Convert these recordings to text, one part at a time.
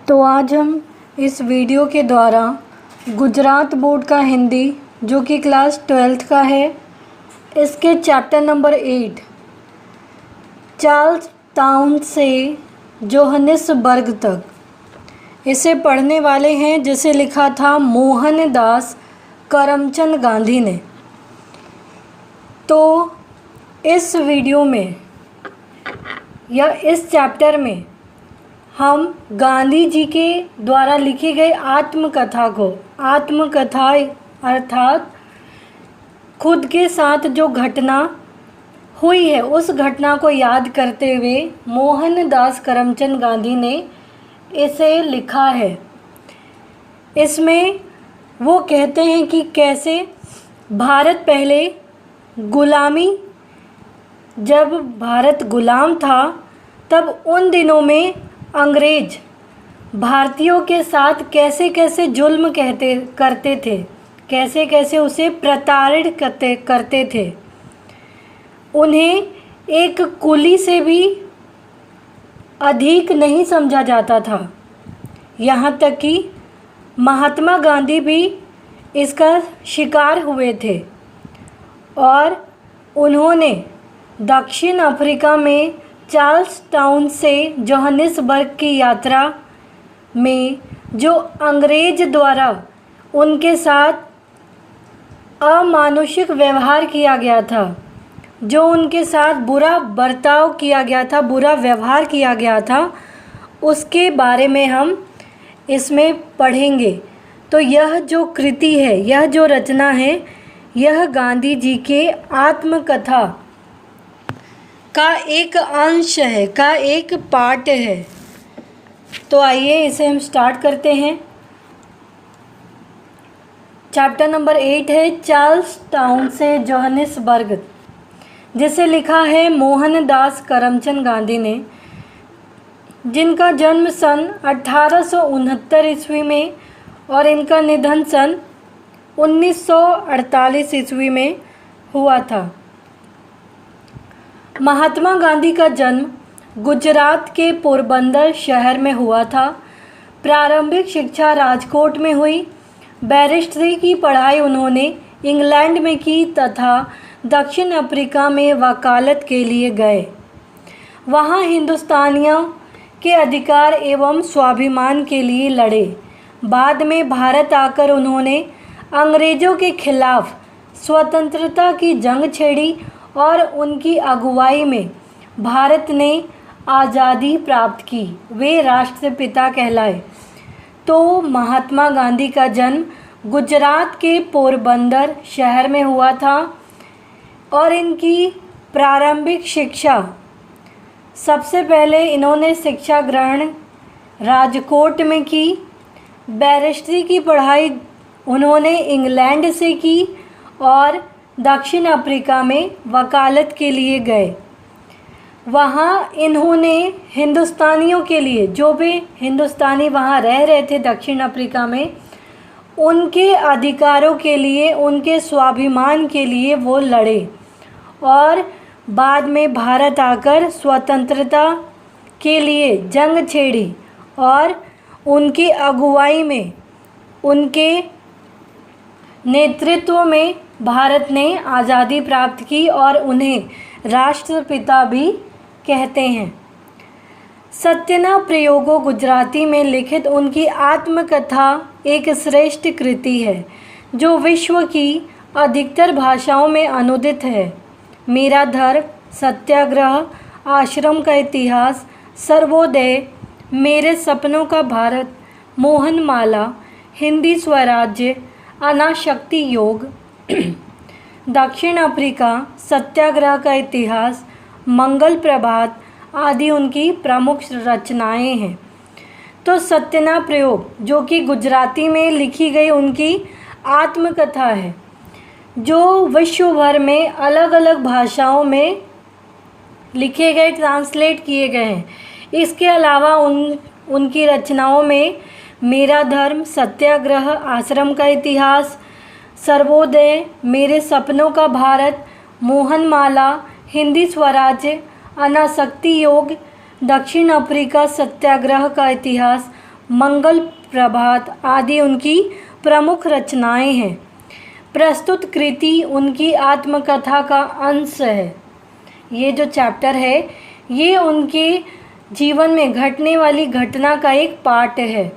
तो आज हम इस वीडियो के द्वारा गुजरात बोर्ड का हिंदी जो कि क्लास 12th का है, इसके चैप्टर नंबर 8 चार्ल्स टाउन से जोहानिसबर्ग तक इसे पढ़ने वाले हैं, जिसे लिखा था मोहनदास करमचंद गांधी ने। तो इस वीडियो में या इस चैप्टर में हम गांधी जी के द्वारा लिखी गई आत्मकथा अर्थात खुद के साथ जो घटना हुई है उस घटना को याद करते हुए मोहनदास करमचंद गांधी ने इसे लिखा है। इसमें वो कहते हैं कि कैसे भारत पहले जब भारत गुलाम था तब उन दिनों में अंग्रेज भारतीयों के साथ कैसे कैसे जुल्म करते थे, कैसे कैसे उसे प्रताड़ित करते थे। उन्हें एक कुली से भी अधिक नहीं समझा जाता था। यहाँ तक कि महात्मा गांधी भी इसका शिकार हुए थे और उन्होंने दक्षिण अफ्रीका में चार्ल्स टाउन से जोहानिसबर्ग की यात्रा में जो अंग्रेज द्वारा उनके साथ अमानुषिक व्यवहार किया गया था, जो उनके साथ बुरा बर्ताव किया गया था, बुरा व्यवहार किया गया था, उसके बारे में हम इसमें पढ़ेंगे। तो यह जो कृति है, यह जो रचना है, यह गांधी जी के आत्मकथा का एक अंश है, का एक पार्ट है। तो आइए इसे हम स्टार्ट करते हैं। चैप्टर नंबर 8 है चार्ल्स टाउन से जोहानिसबर्ग, जिसे लिखा है मोहनदास करमचंद गांधी ने, जिनका जन्म सन 1869 ईस्वी में और इनका निधन सन 1948 ईस्वी में हुआ था। महात्मा गांधी का जन्म गुजरात के पोरबंदर शहर में हुआ था। प्रारंभिक शिक्षा राजकोट में हुई। बैरिस्ट्री की पढ़ाई उन्होंने इंग्लैंड में की तथा दक्षिण अफ्रीका में वकालत के लिए गए। वहाँ हिंदुस्तानियों के अधिकार एवं स्वाभिमान के लिए लड़े। बाद में भारत आकर उन्होंने अंग्रेज़ों के खिलाफ स्वतंत्रता की जंग छेड़ी और उनकी अगुवाई में भारत ने आज़ादी प्राप्त की। वे राष्ट्रपिता कहलाए। तो महात्मा गांधी का जन्म गुजरात के पोरबंदर शहर में हुआ था और इनकी प्रारंभिक शिक्षा, सबसे पहले इन्होंने शिक्षा ग्रहण राजकोट में की। बैरिस्ट्री की पढ़ाई उन्होंने इंग्लैंड से की और दक्षिण अफ्रीका में वकालत के लिए गए। वहाँ इन्होंने हिंदुस्तानियों के लिए, जो भी हिंदुस्तानी वहाँ रह रहे थे दक्षिण अफ्रीका में, उनके अधिकारों के लिए, उनके स्वाभिमान के लिए वो लड़े और बाद में भारत आकर स्वतंत्रता के लिए जंग छेड़ी और उनकी अगुवाई में, उनके नेतृत्व में भारत ने आज़ादी प्राप्त की और उन्हें राष्ट्रपिता भी कहते हैं। सत्यना प्रयोगों गुजराती में लिखित उनकी आत्मकथा एक श्रेष्ठ कृति है जो विश्व की अधिकतर भाषाओं में अनुदित है। मेरा धर्म, सत्याग्रह, आश्रम का इतिहास, सर्वोदय, मेरे सपनों का भारत, मोहनमाला, हिंदी स्वराज्य, अनाशक्ति योग, दक्षिण अफ्रीका, सत्याग्रह का इतिहास, मंगल प्रभात आदि उनकी प्रमुख रचनाएं हैं। तो सत्यना प्रयोग, जो कि गुजराती में लिखी गई उनकी आत्मकथा है, जो विश्व भर में अलग अलग भाषाओं में लिखे गए, ट्रांसलेट किए गए हैं। इसके अलावा उनकी रचनाओं में मेरा धर्म, सत्याग्रह, आश्रम का इतिहास, सर्वोदय, मेरे सपनों का भारत, मोहनमाला, हिंदी स्वराज्य, अनासक्ति योग, दक्षिण अफ्रीका सत्याग्रह का इतिहास, मंगल प्रभात आदि उनकी प्रमुख रचनाएं हैं। प्रस्तुत कृति उनकी आत्मकथा का अंश है। ये जो चैप्टर है ये उनके जीवन में घटने वाली घटना का एक पार्ट है।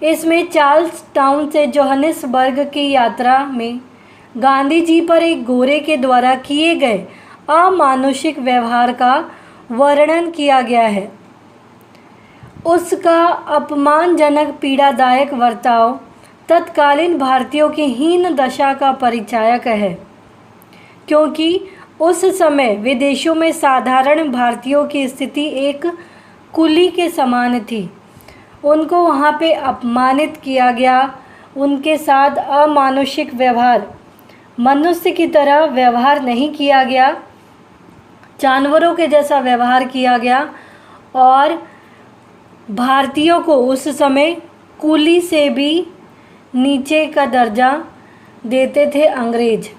इसमें चार्ल्स टाउन से जोहानिसबर्ग की यात्रा में गांधी जी पर एक गोरे के द्वारा किए गए अमानुषिक व्यवहार का वर्णन किया गया है। उसका अपमानजनक पीड़ादायक बर्ताव तत्कालीन भारतीयों की हीन दशा का परिचायक है, क्योंकि उस समय विदेशों में साधारण भारतीयों की स्थिति एक कुली के समान थी। उनको वहाँ पे अपमानित किया गया, उनके साथ अमानुषिक व्यवहार, मनुष्य की तरह व्यवहार नहीं किया गया, जानवरों के जैसा व्यवहार किया गया और भारतीयों को उस समय कुली से भी नीचे का दर्जा देते थे अंग्रेज।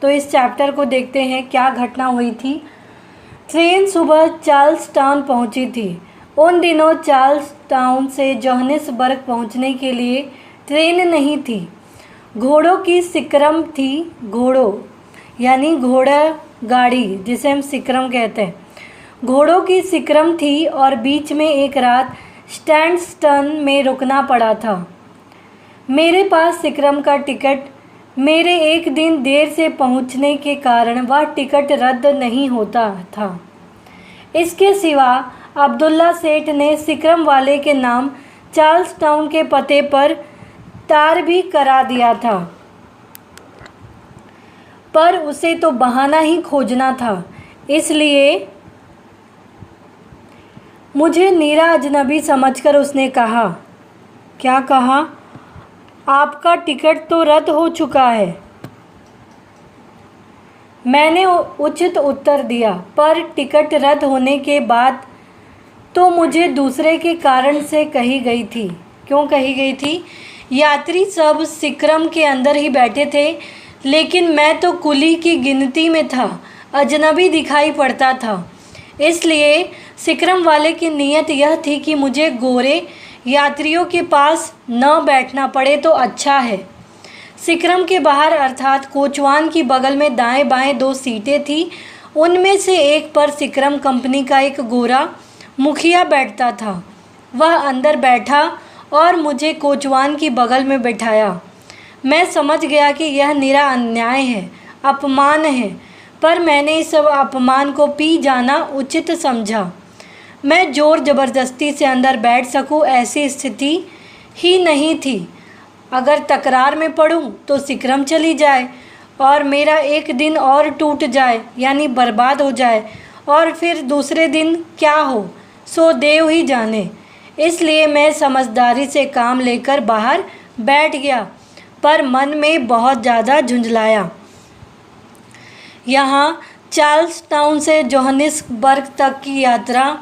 तो इस चैप्टर को देखते हैं क्या घटना हुई थी। ट्रेन सुबह चार्ल्स टाउन पहुंची थी। उन दिनों चार्ल्स टाउन से जोहानिसबर्ग पहुंचने के लिए ट्रेन नहीं थी, घोड़ों की सिक्रम थी। घोड़ों यानी घोड़ा गाड़ी जिसे हम सिक्रम कहते हैं, घोड़ों की सिक्रम थी और बीच में एक रात स्टैंडस्टन में रुकना पड़ा था। मेरे पास सिक्रम का टिकट, मेरे एक दिन देर से पहुंचने के कारण वह टिकट रद्द नहीं होता था। इसके सिवा अब्दुल्ला सेठ ने सिक्रम वाले के नाम चार्ल्स टाउन के पते पर तार भी करा दिया था, पर उसे तो बहाना ही खोजना था। इसलिए मुझे नीरा अजनबी समझकर उसने कहा, क्या कहा? आपका टिकट तो रद्द हो चुका है। मैंने उचित उत्तर दिया, पर टिकट रद्द होने के बाद तो मुझे दूसरे के कारण से कही गई थी। क्यों कही गई थी? यात्री सब सिक्रम के अंदर ही बैठे थे, लेकिन मैं तो कुली की गिनती में था, अजनबी दिखाई पड़ता था। इसलिए सिक्रम वाले की नीयत यह थी कि मुझे गोरे यात्रियों के पास न बैठना पड़े तो अच्छा है। सिक्रम के बाहर अर्थात कोचवान की बगल में दाएं बाएं 2 सीटें थी। उनमें से एक पर सिक्रम कंपनी का एक गोरा मुखिया बैठता था। वह अंदर बैठा और मुझे कोचवान की बगल में बैठाया। मैं समझ गया कि यह निरा अन्याय है, अपमान है, पर मैंने इस अपमान को पी जाना उचित समझा। मैं जोर ज़बरदस्ती से अंदर बैठ सकूं ऐसी स्थिति ही नहीं थी। अगर तकरार में पड़ूं तो सिक्रम चली जाए और मेरा एक दिन और टूट जाए, यानी बर्बाद हो जाए, और फिर दूसरे दिन क्या हो सो देव ही जाने। इसलिए मैं समझदारी से काम लेकर बाहर बैठ गया, पर मन में बहुत ज़्यादा झुंझलाया। यहाँ चार्ल्स टाउन से जोहानिसबर्ग तक की यात्रा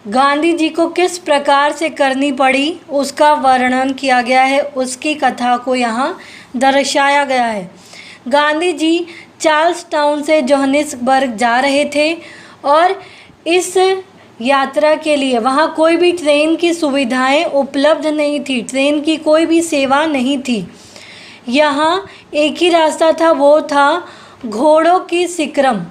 गांधी जी को किस प्रकार से करनी पड़ी उसका वर्णन किया गया है, उसकी कथा को यहाँ दर्शाया गया है। गांधी जी चार्ल्स टाउन से जोहानिसबर्ग जा रहे थे और इस यात्रा के लिए वहाँ कोई भी ट्रेन की सुविधाएं उपलब्ध नहीं थी, ट्रेन की कोई भी सेवा नहीं थी। यहाँ एक ही रास्ता था, वो था घोड़ों की सिक्रम।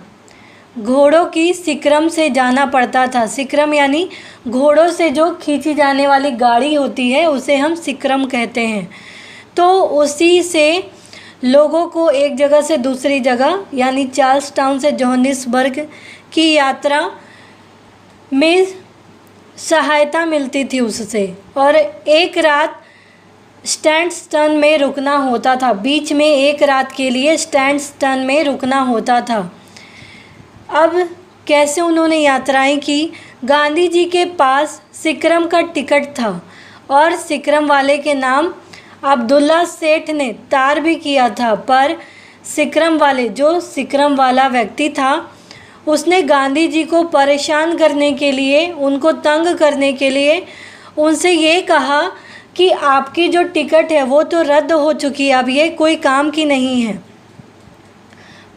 घोड़ों की सिक्रम से जाना पड़ता था। सिक्रम यानी घोड़ों से जो खींची जाने वाली गाड़ी होती है उसे हम सिक्रम कहते हैं। तो उसी से लोगों को एक जगह से दूसरी जगह यानी चार्ल्स टाउन से जोहानिसबर्ग की यात्रा में सहायता मिलती थी उससे। और एक रात स्टैंडस्टन में रुकना होता था, बीच में एक रात के लिए स्टैंडस्टन में रुकना होता था। अब कैसे उन्होंने यात्राएं की? गांधी जी के पास सिक्रम का टिकट था और सिक्रम वाले के नाम अब्दुल्ला सेठ ने तार भी किया था, पर सिक्रम वाले जो सिक्रम वाला व्यक्ति था उसने गांधी जी को परेशान करने के लिए, उनको तंग करने के लिए उनसे ये कहा कि आपकी जो टिकट है वो तो रद्द हो चुकी है, अब ये कोई काम की नहीं है।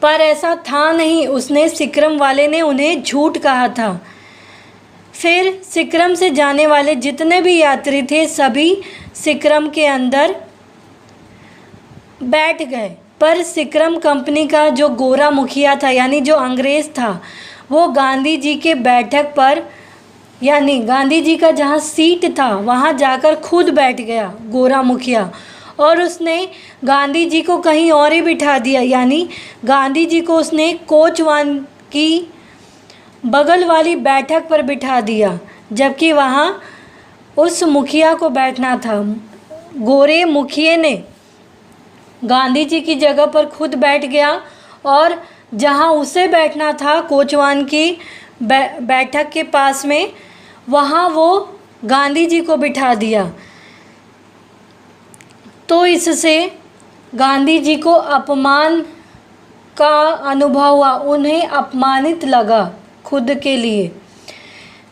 पर ऐसा था नहीं, उसने सिक्रम वाले ने उन्हें झूठ कहा था। फिर सिक्रम से जाने वाले जितने भी यात्री थे सभी सिक्रम के अंदर बैठ गए। पर सिक्रम कंपनी का जो गोरा मुखिया था यानी जो अंग्रेज़ था, वो गांधी जी के बैठक पर यानी गांधी जी का जहाँ सीट था वहाँ जाकर खुद बैठ गया गोरा मुखिया, और उसने गांधी जी को कहीं और ही बिठा दिया। यानी गांधी जी को उसने कोच वन की बगल वाली बैठक पर बिठा दिया, जबकि वहाँ उस मुखिया को बैठना था। गोरे मुखिए ने गांधी जी की जगह पर खुद बैठ गया और जहाँ उसे बैठना था कोचवान की बैठक के पास में, वहाँ वो गांधी जी को बिठा दिया। तो इससे गांधी जी को अपमान का अनुभव हुआ, उन्हें अपमानित लगा खुद के लिए।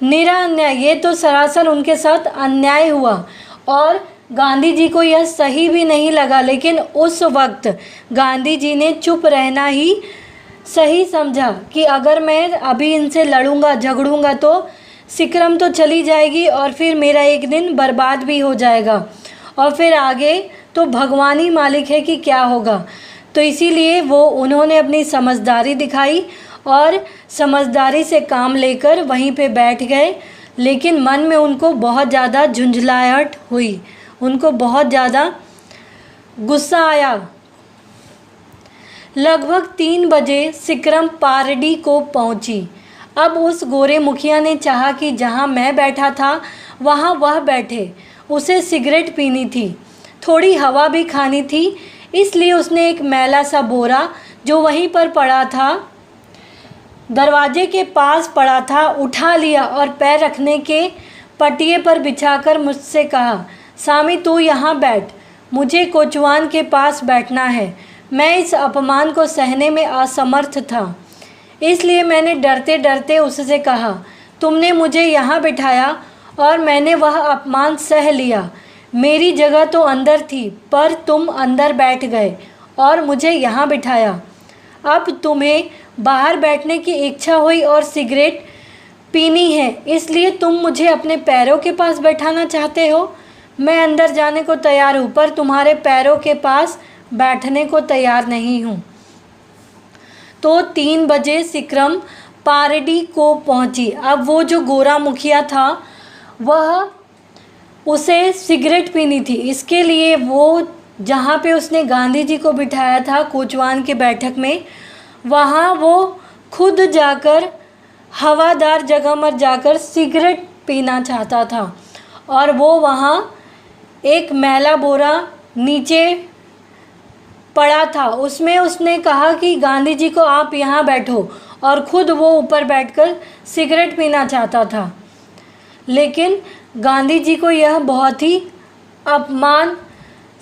निरा अन्याय, ये तो सरासर उनके साथ अन्याय हुआ और गांधी जी को यह सही भी नहीं लगा, लेकिन उस वक्त गांधी जी ने चुप रहना ही सही समझा कि अगर मैं अभी इनसे लड़ूंगा झगड़ूंगा तो सिक्रम तो चली जाएगी और फिर मेरा एक दिन बर्बाद भी हो जाएगा, और फिर आगे तो भगवान ही मालिक है कि क्या होगा। तो इसीलिए उन्होंने अपनी समझदारी दिखाई और समझदारी से काम लेकर वहीं पे बैठ गए। लेकिन मन में उनको बहुत ज़्यादा झुंझलाहट हुई, उनको बहुत ज़्यादा गुस्सा आया। लगभग 3 बजे सिक्रम पारडी को पहुंची। अब उस गोरे मुखिया ने चाहा कि जहां मैं बैठा था वहां वह बैठे। उसे सिगरेट पीनी थी, थोड़ी हवा भी खानी थी, इसलिए उसने एक मैला सा बोरा जो वहीं पर पड़ा था, दरवाजे के पास पड़ा था, उठा लिया और पैर रखने के पटिए पर बिछाकर मुझसे कहा, सामी तू यहाँ बैठ, मुझे कोचवान के पास बैठना है। मैं इस अपमान को सहने में असमर्थ था, इसलिए मैंने डरते डरते उससे कहा, तुमने मुझे यहाँ बिठाया और मैंने वह अपमान सह लिया। मेरी जगह तो अंदर थी, पर तुम अंदर बैठ गए और मुझे यहाँ बिठाया। अब तुम्हें बाहर बैठने की इच्छा हुई और सिगरेट पीनी है, इसलिए तुम मुझे अपने पैरों के पास बैठाना चाहते हो। मैं अंदर जाने को तैयार हूँ, पर तुम्हारे पैरों के पास बैठने को तैयार नहीं हूँ। तो 3 बजे सिक्रम पारडी को पहुँची। अब वो जो गोरा मुखिया था वह उसे सिगरेट पीनी थी, इसके लिए वो जहाँ पे उसने गांधी जी को बिठाया था कोचवान के बैठक में, वहाँ वो खुद जाकर हवादार जगह पर जाकर सिगरेट पीना चाहता था। और वो वहाँ एक मैला बोरा नीचे पड़ा था, उसमें उसने कहा कि गांधी जी को आप यहाँ बैठो, और ख़ुद वो ऊपर बैठकर सिगरेट पीना चाहता था। लेकिन गांधी जी को यह बहुत ही अपमान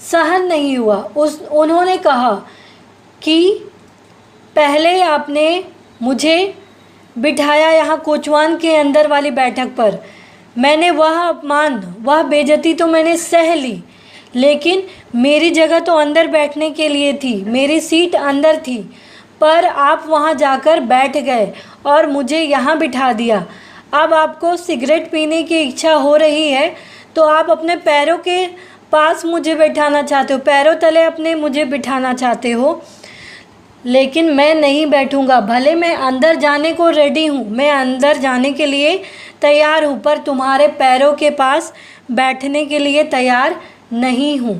सहन नहीं हुआ। उन्होंने कहा कि पहले आपने मुझे बिठाया यहाँ कोचवान के अंदर वाली बैठक पर, मैंने वह अपमान वह बेइज्जती तो मैंने सह ली, लेकिन मेरी जगह तो अंदर बैठने के लिए थी, मेरी सीट अंदर थी, पर आप वहाँ जाकर बैठ गए और मुझे यहाँ बिठा दिया। अब आपको सिगरेट पीने की इच्छा हो रही है तो आप अपने पैरों के पास मुझे बैठाना चाहते हो, पैरों तले अपने मुझे बिठाना चाहते हो, लेकिन मैं नहीं बैठूंगा। भले मैं अंदर जाने को रेडी हूँ, मैं अंदर जाने के लिए तैयार हूँ, पर तुम्हारे पैरों के पास बैठने के लिए तैयार नहीं हूँ।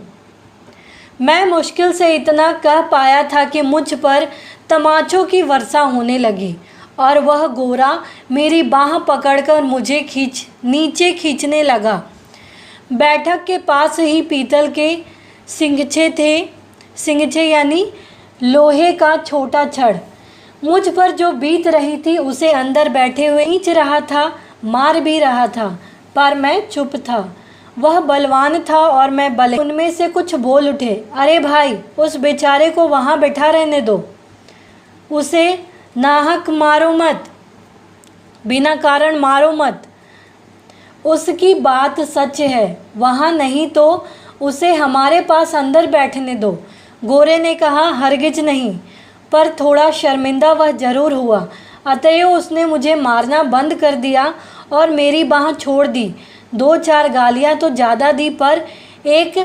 मैं मुश्किल से इतना कह पाया था कि मुझ पर तमाचों की वर्षा होने लगी और वह गोरा मेरी बाह पकड़कर मुझे नीचे खींचने लगा। बैठक के पास ही पीतल के सिंगछे थे, सिंगछे यानी लोहे का छोटा छड़। मुझ पर जो बीत रही थी उसे अंदर बैठे हुए खींच रहा था, मार भी रहा था, पर मैं चुप था। वह बलवान था और मैं बल। उनमें से कुछ बोल उठे, अरे भाई, उस बेचारे को वहाँ बैठा रहने दो, उसे नाहक मारो मत, बिना कारण मारो मत। उसकी बात सच है, वहाँ नहीं तो उसे हमारे पास अंदर बैठने दो। गोरे ने कहा, हरगिज नहीं, पर थोड़ा शर्मिंदा वह ज़रूर हुआ। अतएव उसने मुझे मारना बंद कर दिया और मेरी बाह छोड़ दी। 2-4 गालियां तो ज़्यादा दी, पर एक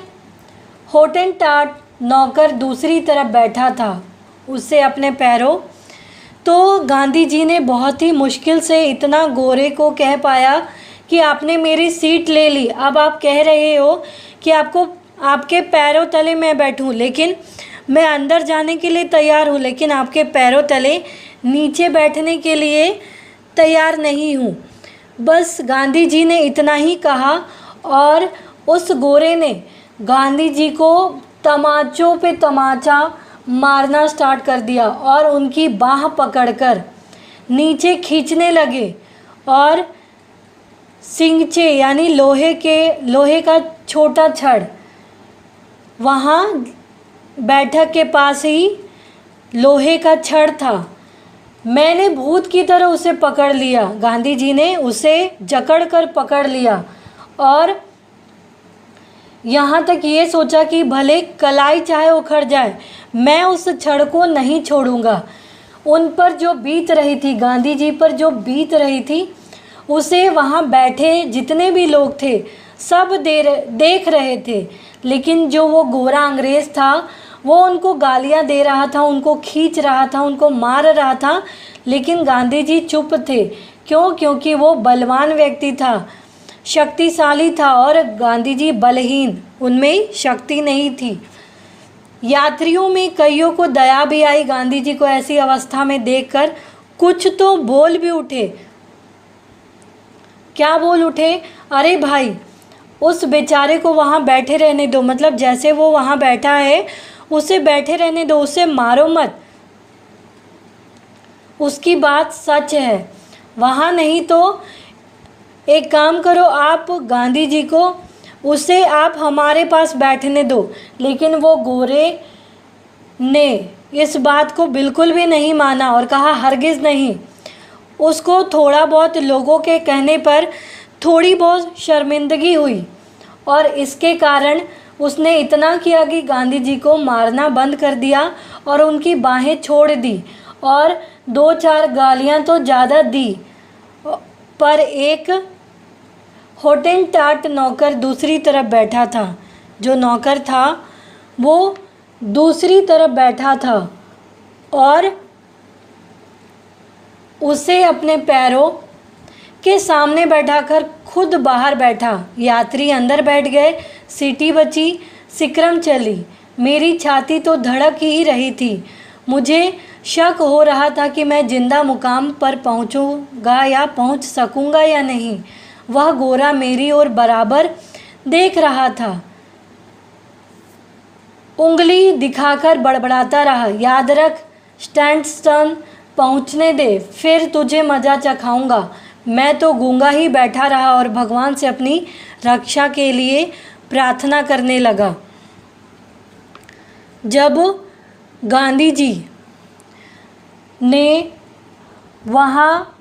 होटेंटाट नौकर दूसरी तरफ बैठा था, उससे अपने पैरों। तो गांधी जी ने बहुत ही मुश्किल से इतना गोरे को कह पाया कि आपने मेरी सीट ले ली। अब आप कह रहे हो कि आपके पैरों तले मैं बैठूं, लेकिन मैं अंदर जाने के लिए तैयार हूं, लेकिन आपके पैरों तले नीचे बैठने के लिए तैयार नहीं हूं। बस गांधी जी ने इतना ही कहा और उस गोरे ने गांधी जी को तमाचों पे तमाचा मारना स्टार्ट कर दिया और उनकी बाह पकड़कर नीचे खींचने लगे और सिंगचे यानी लोहे का छोटा छड़ वहाँ बैठक के पास ही लोहे का छड़ था। मैंने भूत की तरह उसे पकड़ लिया। गांधी जी ने उसे जकड़कर पकड़ लिया और यहाँ तक ये सोचा कि भले कलाई चाहे उखड़ जाए, मैं उस छड़ को नहीं छोड़ूंगा। उन पर जो बीत रही थी, गांधी जी पर जो बीत रही थी, उसे वहाँ बैठे जितने भी लोग थे सब देख रहे थे। लेकिन जो वो गोरा अंग्रेज़ था वो उनको गालियाँ दे रहा था, उनको खींच रहा था, उनको मार रहा था, लेकिन गांधी जी चुप थे। क्यों? क्योंकि वो बलवान व्यक्ति था, शक्तिशाली था और गांधी जी बलहीन, उनमें शक्ति नहीं थी। यात्रियों में कईयों को दया भी आई गांधी जी को ऐसी अवस्था में देखकर। कुछ तो बोल भी उठे। क्या बोल उठे? अरे भाई, उस बेचारे को वहाँ बैठे रहने दो, मतलब जैसे वो वहाँ बैठा है उसे बैठे रहने दो, उसे मारो मत। उसकी बात सच है वहाँ, नहीं तो एक काम करो, आप गांधी जी को उसे आप हमारे पास बैठने दो। लेकिन वो गोरे ने इस बात को बिल्कुल भी नहीं माना और कहा हरगिज़ नहीं। उसको थोड़ा बहुत लोगों के कहने पर थोड़ी बहुत शर्मिंदगी हुई और इसके कारण उसने इतना किया कि गांधी जी को मारना बंद कर दिया और उनकी बाहें छोड़ दी और 2-4 गालियां तो ज़्यादा दी। पर एक होटेंटाट नौकर दूसरी तरफ बैठा था। जो नौकर था वो दूसरी तरफ बैठा था और उसे अपने पैरों के सामने बैठाकर खुद बाहर बैठा। यात्री अंदर बैठ गए। सीटी बची, सिक्रम चली। मेरी छाती तो धड़क ही रही थी। मुझे शक हो रहा था कि मैं जिंदा मुकाम पर पहुंचूंगा या पहुंच सकूंगा या नहीं। वह गोरा मेरी ओर बराबर देख रहा था। उंगली दिखाकर बड़बड़ाता रहा, याद रख, स्टैंडस्टन पहुंचने दे, फिर तुझे मज़ा चखाऊंगा। मैं तो गूंगा ही बैठा रहा और भगवान से अपनी रक्षा के लिए प्रार्थना करने लगा। जब गांधी जी ने वहाँ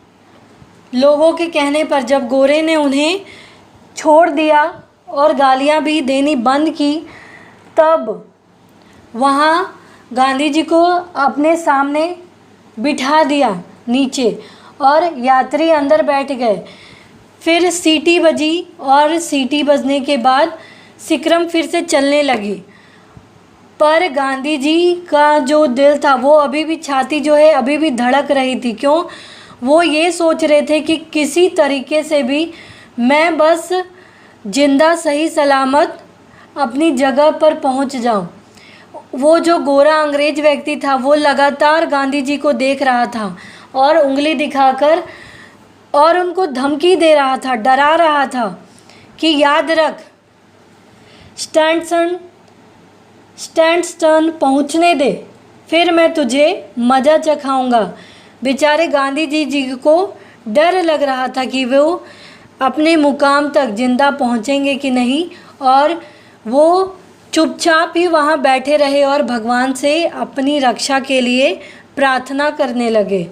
लोगों के कहने पर जब गोरे ने उन्हें छोड़ दिया और गालियाँ भी देनी बंद की, तब वहाँ गांधी जी को अपने सामने बिठा दिया नीचे और यात्री अंदर बैठ गए। फिर सीटी बजी और सीटी बजने के बाद सिक्रम फिर से चलने लगी। पर गांधी जी का जो दिल था वो अभी भी, छाती जो है अभी भी धड़क रही थी। क्यों? वो ये सोच रहे थे कि किसी तरीके से भी मैं बस जिंदा सही सलामत अपनी जगह पर पहुंच जाऊं। वो जो गोरा अंग्रेज व्यक्ति था वो लगातार गांधी जी को देख रहा था और उंगली दिखाकर और उनको धमकी दे रहा था, डरा रहा था कि याद रख, स्टैंडस्टन पहुंचने दे, फिर मैं तुझे मज़ा चखाऊंगा। बेचारे गांधी जी को डर लग रहा था कि वो अपने मुकाम तक जिंदा पहुंचेंगे कि नहीं, और वो चुपचाप ही वहाँ बैठे रहे और भगवान से अपनी रक्षा के लिए प्रार्थना करने लगे।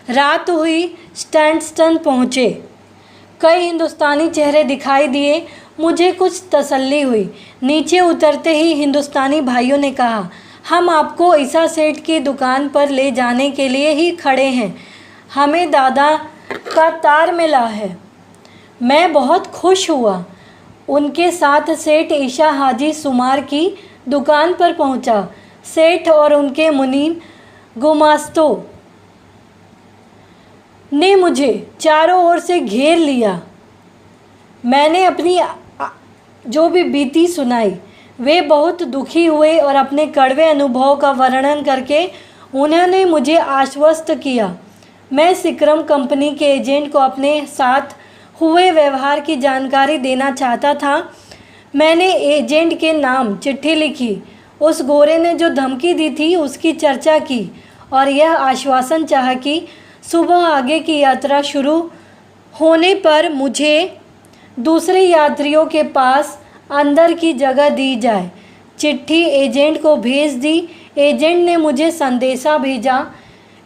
रात हुई, स्टैंडस्टन पहुँचे। कई हिंदुस्तानी चेहरे दिखाई दिए। मुझे कुछ तसल्ली हुई। नीचे उतरते ही हिंदुस्तानी भाइयों ने कहा, हम आपको ईसा सेठ की दुकान पर ले जाने के लिए ही खड़े हैं। हमें दादा का तार मिला है। मैं बहुत खुश हुआ। उनके साथ सेठ ईसा हाजी सुमार की दुकान पर पहुंचा। सेठ और उनके मुनीम गुमास्तों ने मुझे चारों ओर से घेर लिया। मैंने अपनी जो भी बीती सुनाई। वे बहुत दुखी हुए और अपने कड़वे अनुभव का वर्णन करके उन्होंने मुझे आश्वस्त किया। मैं सिक्रम कंपनी के एजेंट को अपने साथ हुए व्यवहार की जानकारी देना चाहता था। मैंने एजेंट के नाम चिट्ठी लिखी। उस गोरे ने जो धमकी दी थी उसकी चर्चा की और यह आश्वासन चाहा कि सुबह आगे की यात्रा शुरू होने पर मुझे दूसरे यात्रियों के पास अंदर की जगह दी जाए। चिट्ठी एजेंट को भेज दी। एजेंट ने मुझे संदेशा भेजा।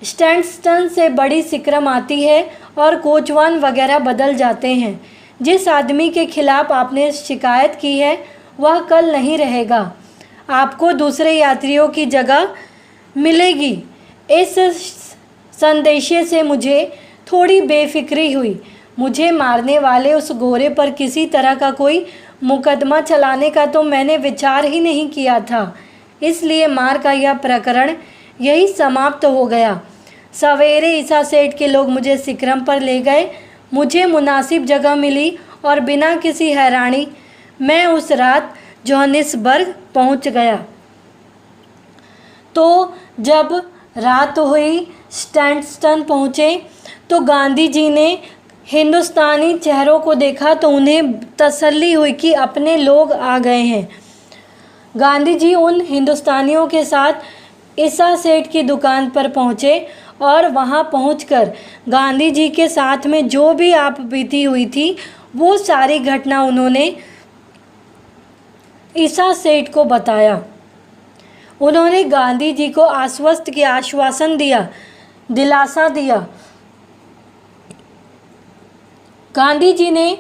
स्टैंडस्टन से बड़ी सिक्रम आती है और कोचवान वगैरह बदल जाते हैं। जिस आदमी के खिलाफ आपने शिकायत की है वह कल नहीं रहेगा। आपको दूसरे यात्रियों की जगह मिलेगी। इस संदेशे से मुझे थोड़ी बेफिक्री हुई। मुझे मारने वाले उस गोरे पर किसी तरह का कोई मुकदमा चलाने का तो मैंने विचार ही नहीं किया था। इसलिए मार का यह प्रकरण यही समाप्त हो गया। सवेरे ईसा सेठ के लोग मुझे सिक्रम पर ले गए। मुझे मुनासिब जगह मिली और बिना किसी हैरानी मैं उस रात जोहानिसबर्ग पहुंच गया। तो जब रात हुई, स्टैंडस्टन पहुँचे तो गांधी जी ने हिंदुस्तानी चेहरों को देखा तो उन्हें तसल्ली हुई कि अपने लोग आ गए हैं। गांधी जी उन हिंदुस्तानियों के साथ ईसा सेठ की दुकान पर पहुँचे और वहां पहुंचकर गांधी जी के साथ में जो भी आप बीती हुई थी वो सारी घटना उन्होंने ईसा सेठ को बताया। उन्होंने गांधी जी को आश्वस्त किया, आश्वासन दिया, दिलासा दिया। गांधी जी ने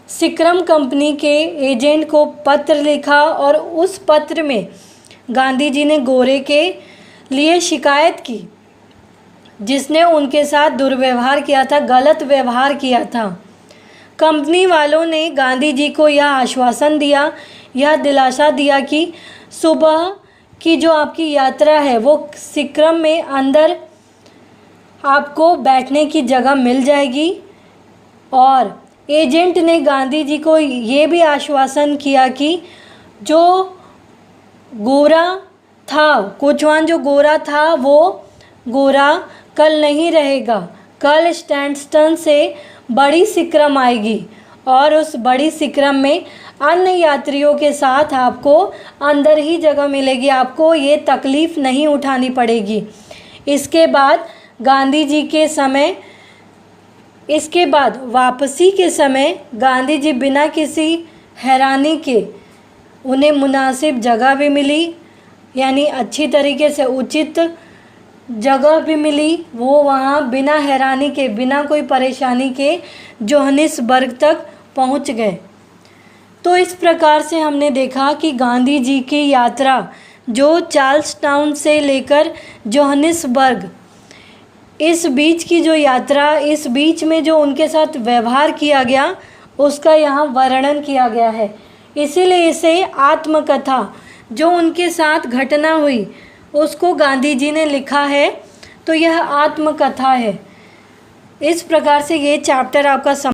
सिक्रम कंपनी के एजेंट को पत्र लिखा और उस पत्र में गांधी जी ने गोरे के लिए शिकायत की जिसने उनके साथ दुर्व्यवहार किया था, गलत व्यवहार किया था। कंपनी वालों ने गांधी जी को यह आश्वासन दिया, यह दिलासा दिया कि सुबह की जो आपकी यात्रा है वो सिक्रम में अंदर आपको बैठने की जगह मिल जाएगी। और एजेंट ने गांधी जी को ये भी आश्वासन किया कि जो गोरा था, कोचवान जो गोरा था वो गोरा कल नहीं रहेगा। कल स्टैंडस्टन से बड़ी सिक्रम आएगी और उस बड़ी सिक्रम में अन्य यात्रियों के साथ आपको अंदर ही जगह मिलेगी। आपको ये तकलीफ़ नहीं उठानी पड़ेगी। इसके बाद गांधी जी के समय, इसके बाद वापसी के समय गांधी जी बिना किसी हैरानी के उन्हें मुनासिब जगह भी मिली, यानी अच्छी तरीके से उचित जगह भी मिली। वो वहाँ बिना हैरानी के, बिना कोई परेशानी के जोहानिसबर्ग तक पहुँच गए। तो इस प्रकार से हमने देखा कि गांधी जी की यात्रा जो चार्ल्सटाउन से लेकर जोहानिसबर्ग, इस बीच की जो यात्रा, इस बीच में जो उनके साथ व्यवहार किया गया उसका यहाँ वर्णन किया गया है। इसीलिए इसे आत्मकथा, जो उनके साथ घटना हुई उसको गांधी जी ने लिखा है, तो यह आत्मकथा है। इस प्रकार से ये चैप्टर आपका